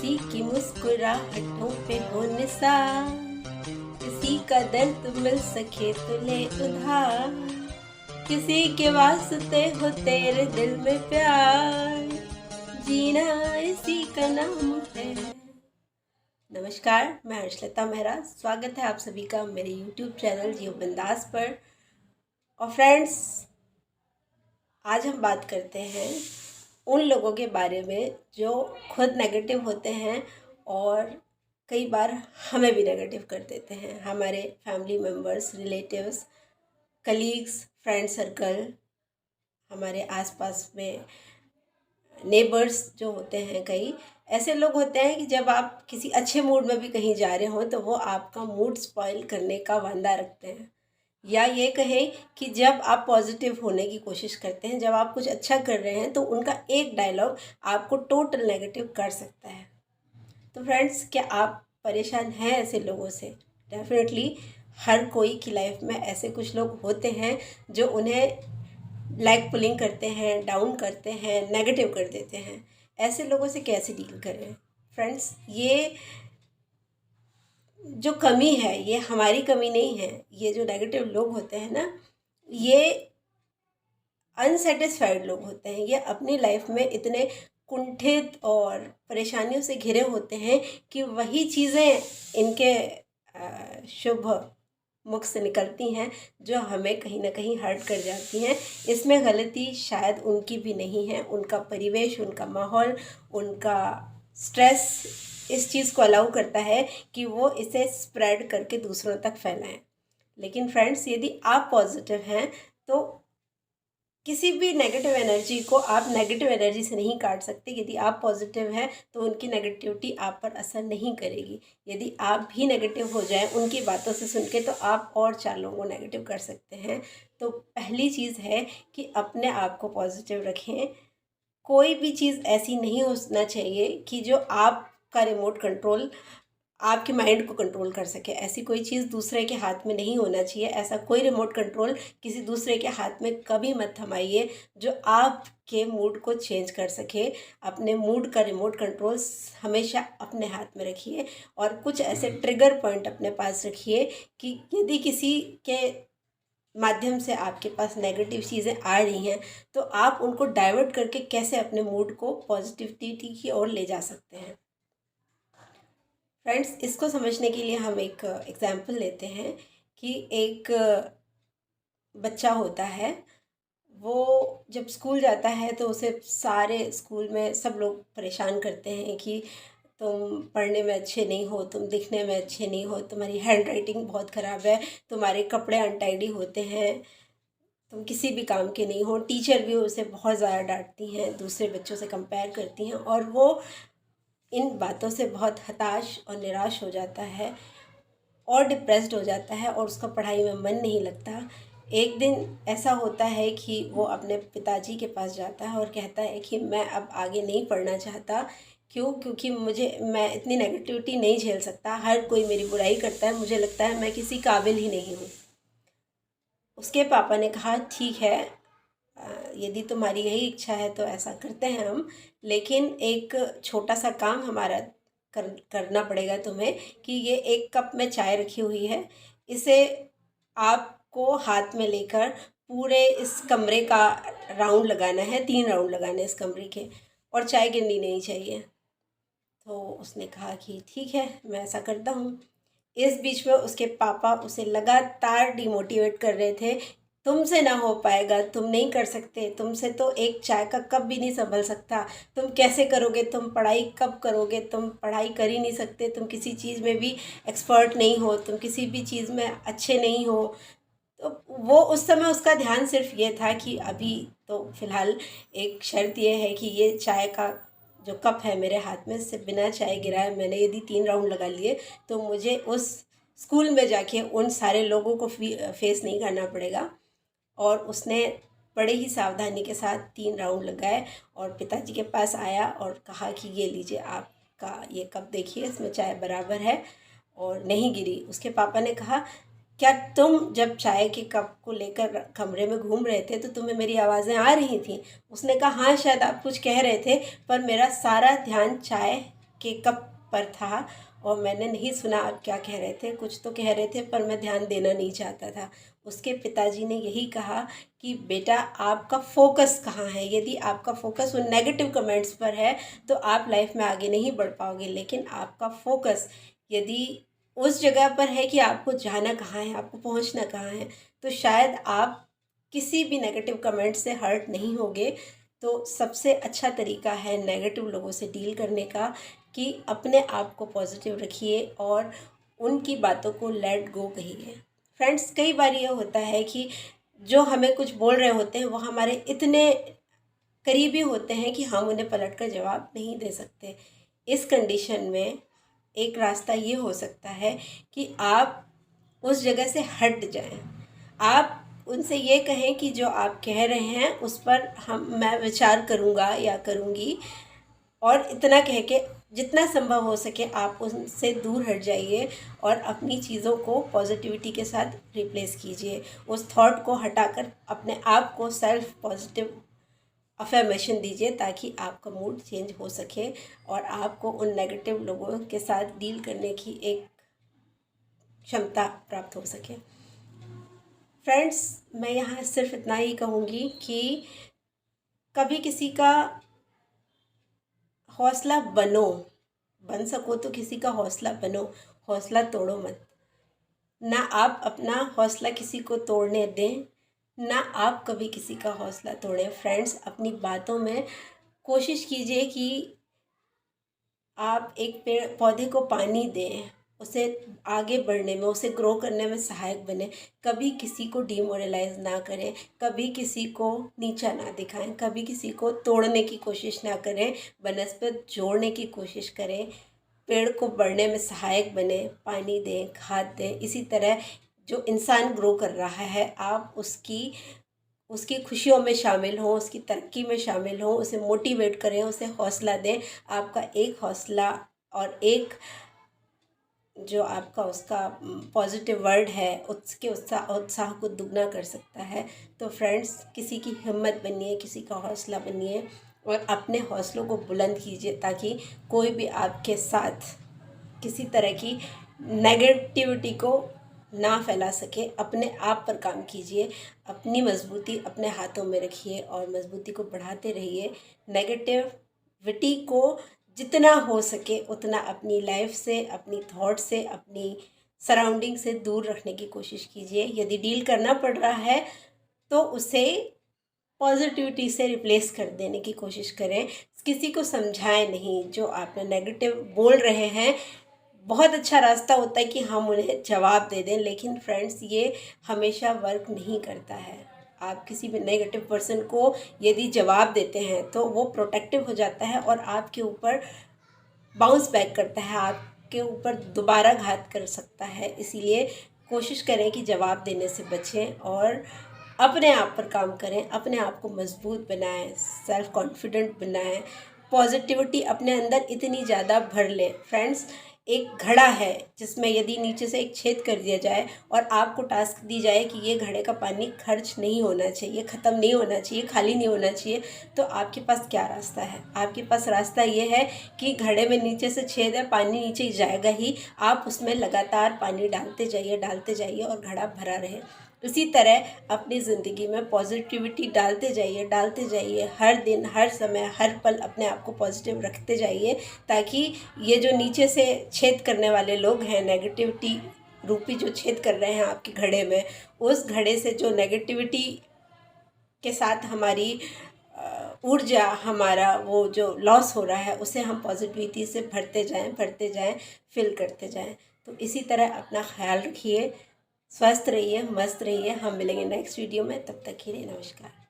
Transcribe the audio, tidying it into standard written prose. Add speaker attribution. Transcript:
Speaker 1: किसी की मुस्कुराहटों पे हो निसार, किसी का दर्द मिल सके तो ले उधार, किसी के वास्ते हो तेरे दिल में प्यार, जीना इसी का नाम है। नमस्कार, मैं हर्षलता मेहरा। स्वागत है आप सभी का मेरे YouTube चैनल जियो बिंदास पर। और फ्रेंड्स, आज हम बात करते हैं उन लोगों के बारे में जो खुद नेगेटिव होते हैं और कई बार हमें भी नेगेटिव कर देते हैं। हमारे family members, relatives, colleagues, friend circle, हमारे आसपास में नेबर्स जो होते हैं, कई ऐसे लोग होते हैं कि जब आप किसी अच्छे मूड में भी कहीं जा रहे हो तो वो आपका मूड स्पॉइल करने का वादा रखते हैं। या ये कहें कि जब आप पॉजिटिव होने की कोशिश करते हैं, जब आप कुछ अच्छा कर रहे हैं, तो उनका एक डायलॉग आपको टोटल नेगेटिव कर सकता है। तो फ्रेंड्स, क्या आप परेशान हैं ऐसे लोगों से? डेफिनेटली हर कोई की लाइफ में ऐसे कुछ लोग होते हैं जो उन्हें लैग पुलिंग करते हैं, डाउन करते हैं, नेगेटिव कर देते हैं। ऐसे लोगों से कैसे डील करें? फ्रेंड्स, ये जो कमी है ये हमारी कमी नहीं है। ये जो नेगेटिव लोग होते हैं ना, ये अनसेटिस्फाइड लोग होते हैं। ये अपनी लाइफ में इतने कुंठित और परेशानियों से घिरे होते हैं कि वही चीज़ें इनके शुभ मुख से निकलती हैं जो हमें कहीं ना कहीं हर्ट कर जाती हैं। इसमें गलती शायद उनकी भी नहीं है। उनका परिवेश, उनका माहौल, उनका स्ट्रेस इस चीज़ को अलाउ करता है कि वो इसे स्प्रेड करके दूसरों तक फैलाएं। लेकिन फ्रेंड्स, यदि आप पॉजिटिव हैं तो किसी भी नेगेटिव एनर्जी को आप नेगेटिव एनर्जी से नहीं काट सकते। यदि आप पॉजिटिव हैं तो उनकी नेगेटिविटी आप पर असर नहीं करेगी। यदि आप भी नेगेटिव हो जाएं उनकी बातों से सुन के, तो आप और 4 लोगों को नेगेटिव कर सकते हैं। तो पहली चीज़ है कि अपने आप को पॉजिटिव रखें। कोई भी चीज़ ऐसी नहीं होना चाहिए कि जो आपका रिमोट कंट्रोल आपके माइंड को कंट्रोल कर सके। ऐसी कोई चीज़ दूसरे के हाथ में नहीं होना चाहिए। ऐसा कोई रिमोट कंट्रोल किसी दूसरे के हाथ में कभी मत थमाइए जो आपके मूड को चेंज कर सके। अपने मूड का रिमोट कंट्रोल हमेशा अपने हाथ में रखिए और कुछ ऐसे ट्रिगर पॉइंट अपने पास रखिए कि यदि किसी के माध्यम से आपके पास नेगेटिव चीज़ें आ रही हैं तो आप उनको डाइवर्ट करके कैसे अपने मूड को पॉजिटिविटी की ओर ले जा सकते हैं। फ्रेंड्स, इसको समझने के लिए हम एक एग्जाम्पल लेते हैं कि एक बच्चा होता है। वो जब स्कूल जाता है तो उसे सारे स्कूल में सब लोग परेशान करते हैं कि तुम पढ़ने में अच्छे नहीं हो, तुम दिखने में अच्छे नहीं हो, तुम्हारी हैंड राइटिंग बहुत ख़राब है, तुम्हारे कपड़े अनटाइडी होते हैं, तुम किसी भी काम के नहीं हो। टीचर भी उसे बहुत ज़्यादा डांटती हैं, दूसरे बच्चों से कंपेयर करती हैं और वो इन बातों से बहुत हताश और निराश हो जाता है और डिप्रेस्ड हो जाता है और उसका पढ़ाई में मन नहीं लगता। एक दिन ऐसा होता है कि वो अपने पिताजी के पास जाता है और कहता है कि मैं अब आगे नहीं पढ़ना चाहता। क्योंकि मैं इतनी नेगेटिविटी नहीं झेल सकता। हर कोई मेरी बुराई करता है, मुझे लगता है मैं किसी काबिल ही नहीं हूँ। उसके पापा ने कहा, ठीक है, यदि तुम्हारी यही इच्छा है तो ऐसा करते हैं हम, लेकिन एक छोटा सा काम हमारा करना पड़ेगा तुम्हें कि ये एक कप में चाय रखी हुई है, इसे आपको हाथ में लेकर पूरे इस कमरे का राउंड लगाना है, 3 राउंड लगाने इस कमरे के, और चाय गिरनी नहीं चाहिए। तो उसने कहा कि ठीक है, मैं ऐसा करता हूँ। इस बीच में उसके पापा उसे लगातार डिमोटिवेट कर रहे थे, तुमसे ना हो पाएगा, तुम नहीं कर सकते, तुमसे तो एक चाय का कप भी नहीं संभल सकता, तुम कैसे करोगे, तुम पढ़ाई कब करोगे, तुम पढ़ाई कर ही नहीं सकते, तुम किसी चीज़ में भी एक्सपर्ट नहीं हो, तुम किसी भी चीज़ में अच्छे नहीं हो। तो वो उस समय उसका ध्यान सिर्फ ये था कि अभी तो फ़िलहाल एक शर्त ये है कि ये चाय का जो कप है मेरे हाथ में, से बिना चाय गिराए मैंने यदि 3 राउंड लगा लिए तो मुझे उस स्कूल में जाके उन सारे लोगों को फेस नहीं करना पड़ेगा। और उसने बड़े ही सावधानी के साथ 3 राउंड लगाए और पिताजी के पास आया और कहा कि ये लीजिए, आपका ये कप देखिए, इसमें चाय बराबर है और नहीं गिरी। उसके पापा ने कहा, क्या तुम जब चाय के कप को लेकर कमरे में घूम रहे थे तो तुम्हें मेरी आवाज़ें आ रही थी? उसने कहा, हाँ, शायद आप कुछ कह रहे थे, पर मेरा सारा ध्यान चाय के कप पर था और मैंने नहीं सुना आप क्या कह रहे थे। कुछ तो कह रहे थे पर मैं ध्यान देना नहीं चाहता था। उसके पिताजी ने यही कहा कि बेटा आपका फ़ोकस कहाँ है। यदि आपका फ़ोकस उन नेगेटिव कमेंट्स पर है तो आप लाइफ में आगे नहीं बढ़ पाओगे, लेकिन आपका फ़ोकस यदि उस जगह पर है कि आपको जाना कहाँ है, आपको पहुंचना कहाँ है, तो शायद आप किसी भी नेगेटिव कमेंट से हर्ट नहीं होगे। तो सबसे अच्छा तरीका है नेगेटिव लोगों से डील करने का कि अपने आप को पॉजिटिव रखिए और उनकी बातों को लेट गो कहिए। फ्रेंड्स, कई बार ये होता है कि जो हमें कुछ बोल रहे होते हैं वो हमारे इतने करीबी होते हैं कि हम उन्हें पलट कर जवाब नहीं दे सकते। इस कंडीशन में एक रास्ता ये हो सकता है कि आप उस जगह से हट जाएं। आप उनसे ये कहें कि जो आप कह रहे हैं उस पर मैं विचार करूँगा या करूँगी, और इतना कह के जितना संभव हो सके आप उनसे दूर हट जाइए और अपनी चीज़ों को पॉजिटिविटी के साथ रिप्लेस कीजिए। उस थॉट को हटाकर अपने आप को सेल्फ पॉजिटिव अफर्मेशन दीजिए ताकि आपका मूड चेंज हो सके और आपको उन नेगेटिव लोगों के साथ डील करने की एक क्षमता प्राप्त हो सके। फ्रेंड्स, मैं यहाँ सिर्फ इतना ही कहूँगी कि कभी किसी का हौसला बन सको तो किसी का हौसला बनो, हौसला तोड़ो मत। ना आप अपना हौसला किसी को तोड़ने दें, ना आप कभी किसी का हौसला तोड़ें। फ्रेंड्स, अपनी बातों में कोशिश कीजिए कि आप एक पेड़ पौधे को पानी दें, उसे आगे बढ़ने में, उसे ग्रो करने में सहायक बने। कभी किसी को डिमोरलाइज ना करें, कभी किसी को नीचा ना दिखाएं, कभी किसी को तोड़ने की कोशिश ना करें, बनस्पत जोड़ने की कोशिश करें। पेड़ को बढ़ने में सहायक बने, पानी दें, खाद दें। इसी तरह जो इंसान ग्रो कर रहा है आप उसकी खुशियों में शामिल हों, उसकी तरक्की में शामिल हों, उसे मोटिवेट करें, उसे हौसला दें। आपका एक हौसला और एक जो आपका उसका पॉजिटिव वर्ड है उसके उत्साह को दुगना कर सकता है। तो फ्रेंड्स, किसी की हिम्मत बनिए, किसी का हौसला बनिए और अपने हौसलों को बुलंद कीजिए ताकि कोई भी आपके साथ किसी तरह की नेगेटिविटी को ना फैला सके। अपने आप पर काम कीजिए, अपनी मजबूती अपने हाथों में रखिए और मजबूती को बढ़ाते रहिए। नेगेटिविटी को जितना हो सके उतना अपनी लाइफ से, अपनी थॉट से, अपनी सराउंडिंग से दूर रखने की कोशिश कीजिए। यदि डील करना पड़ रहा है तो उसे पॉजिटिविटी से रिप्लेस कर देने की कोशिश करें। किसी को समझाएं नहीं। जो आपने नेगेटिव बोल रहे हैं, बहुत अच्छा रास्ता होता है कि हम उन्हें जवाब दे दें, लेकिन फ्रेंड्स ये हमेशा वर्क नहीं करता है। आप किसी भी नेगेटिव पर्सन को यदि जवाब देते हैं तो वो प्रोटेक्टिव हो जाता है और आपके ऊपर बाउंस बैक करता है, आपके ऊपर दोबारा घात कर सकता है। इसीलिए कोशिश करें कि जवाब देने से बचें और अपने आप पर काम करें, अपने आप को मजबूत बनाएं, सेल्फ कॉन्फिडेंट बनाएं, पॉजिटिविटी अपने अंदर इतनी ज़्यादा भर लें। फ्रेंड्स, एक घड़ा है जिसमें यदि नीचे से एक छेद कर दिया जाए और आपको टास्क दी जाए कि ये घड़े का पानी खर्च नहीं होना चाहिए, ख़त्म नहीं होना चाहिए, खाली नहीं होना चाहिए, तो आपके पास क्या रास्ता है? आपके पास रास्ता ये है कि घड़े में नीचे से छेद है, पानी नीचे जाएगा ही, आप उसमें लगातार पानी डालते जाइए और घड़ा भरा रहे। इसी तरह अपनी ज़िंदगी में पॉजिटिविटी डालते जाइए, हर दिन, हर समय, हर पल अपने आप को पॉजिटिव रखते जाइए ताकि ये जो नीचे से छेद करने वाले लोग हैं, नेगेटिविटी रूपी जो छेद कर रहे हैं आपके घड़े में, उस घड़े से जो नेगेटिविटी के साथ हमारी ऊर्जा, हमारा वो जो लॉस हो रहा है, उसे हम पॉजिटिविटी से भरते जाएं, फिल करते जाएं। तो इसी तरह अपना ख्याल रखिए, स्वस्थ रहिए, मस्त रहिए। हम मिलेंगे नेक्स्ट वीडियो में, तब तक के लिए नमस्कार।